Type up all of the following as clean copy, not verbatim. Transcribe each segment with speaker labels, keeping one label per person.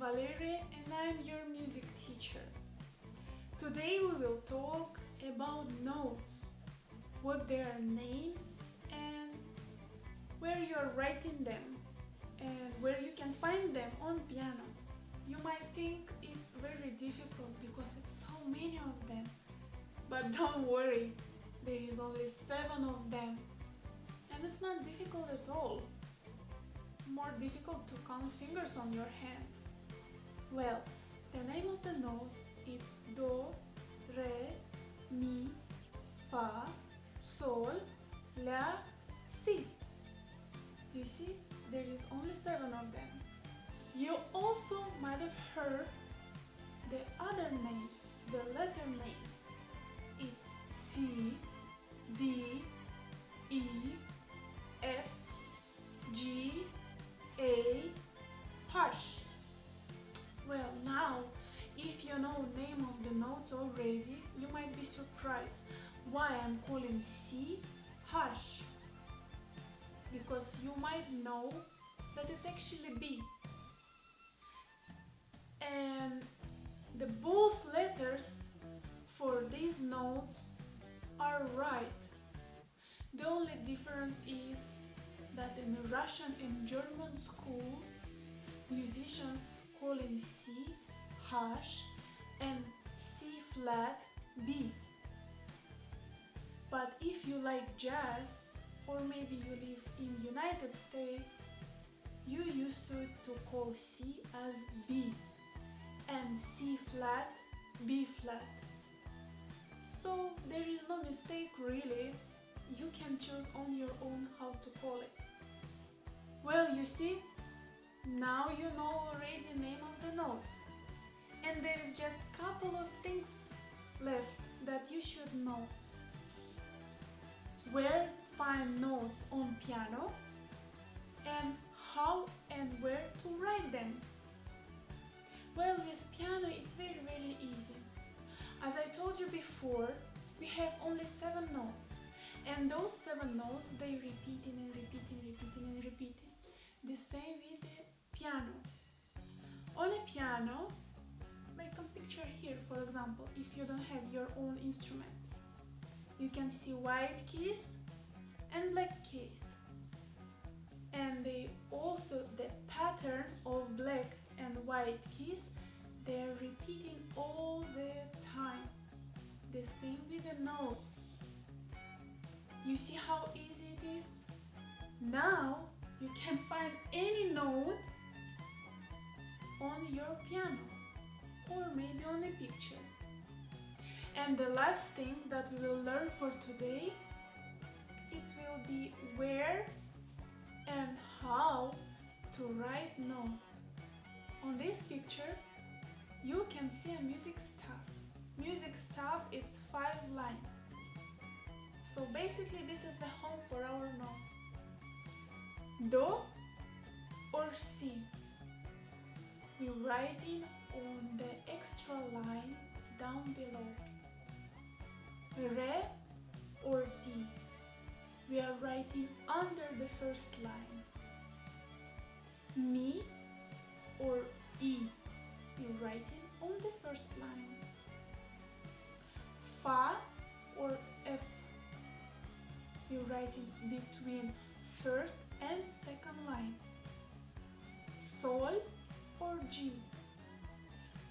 Speaker 1: Valeria and I'm your music teacher. Today we will talk about notes, what their names and where you are writing them and where you can find them on piano. You might think it's very difficult because it's so many of them, but don't worry, there is only 7 of them and it's not difficult at all. More difficult to count fingers on your hand. Well, the name of the notes is Do, Re, Mi, Fa, Sol, La, Si. You see, there is only 7 of them. You also might have heard the other names, the letter names. It's C, D, E, F, G, A, H. Well, now, if you know the name of the notes already, you might be surprised why I'm calling C H. Because you might know that it's actually B. And the both letters for these notes are right. The only difference is that in Russian and German school, musicians call in C H and C flat B. But if you like jazz, or maybe you live in United States, you used to call C as B and C flat B flat. So there is no mistake really, you can choose on your own how to call it. Well, you see, now you know already the name of the notes. And there is just a couple of things left that you should know. Where to find notes on piano and how and where to write them. Well, with piano it's very easy. As I told you before, we have only 7 notes. And those 7 notes, they repeating and repeating. The same with the piano. On a piano, make a picture here, for example, if you don't have your own instrument. You can see white keys and black keys. And they also, the pattern of black and white keys, they're repeating all the time. The same with the notes. You see how easy it is? Now you can find any note on your piano or maybe on a picture. And the last thing that we will learn for today, it will be where and how to write notes. On this picture you can see a music staff. Music staff is 5 lines. So basically this is the home for our notes. Do or Si. We write it on the extra line down below. Re or D. We are writing under the first line. Mi or E. We write it on the first line. Fa or F. We write it between first and second lines. Sol or G.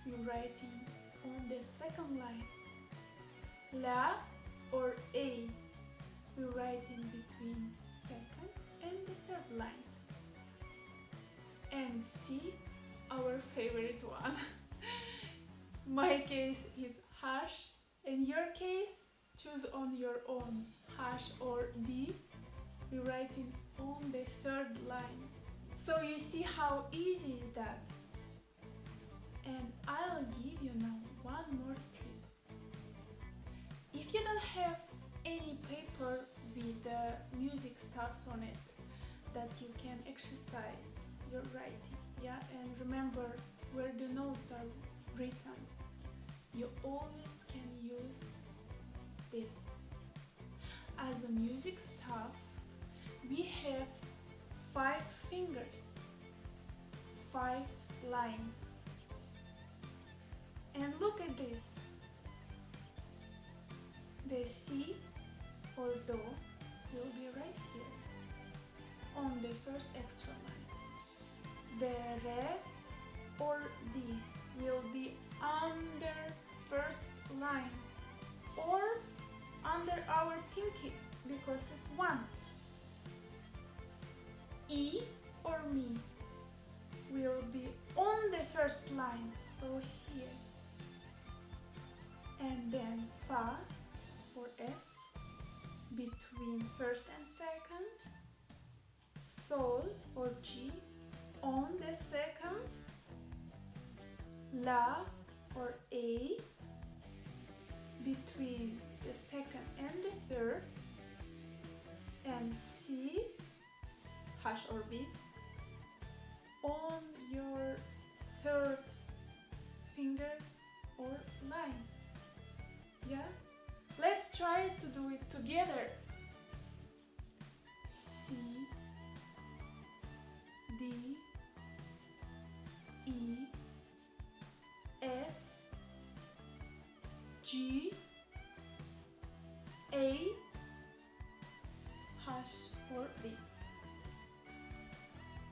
Speaker 1: We write it on the second line. La or A. We write in between second and the third lines. And C, our favorite one. My case is H, in your case, choose on your own. H or D, we write it on the third line. So you see how easy is that. And I'll give you now one more tip. If you don't have any paper with the music stars on it that you can exercise your writing, yeah, and remember where the notes are written, you always can use this. As a music staff, we have 5 fingers, 5 lines. And look at this. The C or Do will be right here on the first extra line. The Re or D will be under first line or under our pinky because it's one. E or Mi will be on the first line, so here. And then Fa or F between first and second. Sol or G on the second. La or A between the second and the third. And C, hash or B, on your third finger or line. Yeah? Let's try to do it together. C, D, E, F, G, A, hash or B.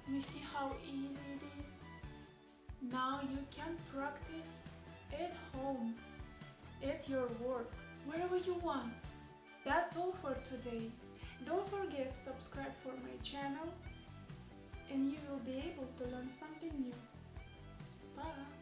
Speaker 1: You see how easy it is? Now you can practice at home, at your work, wherever you want. That's all for today. Don't forget to subscribe for my channel and you will be able to learn something new. Bye!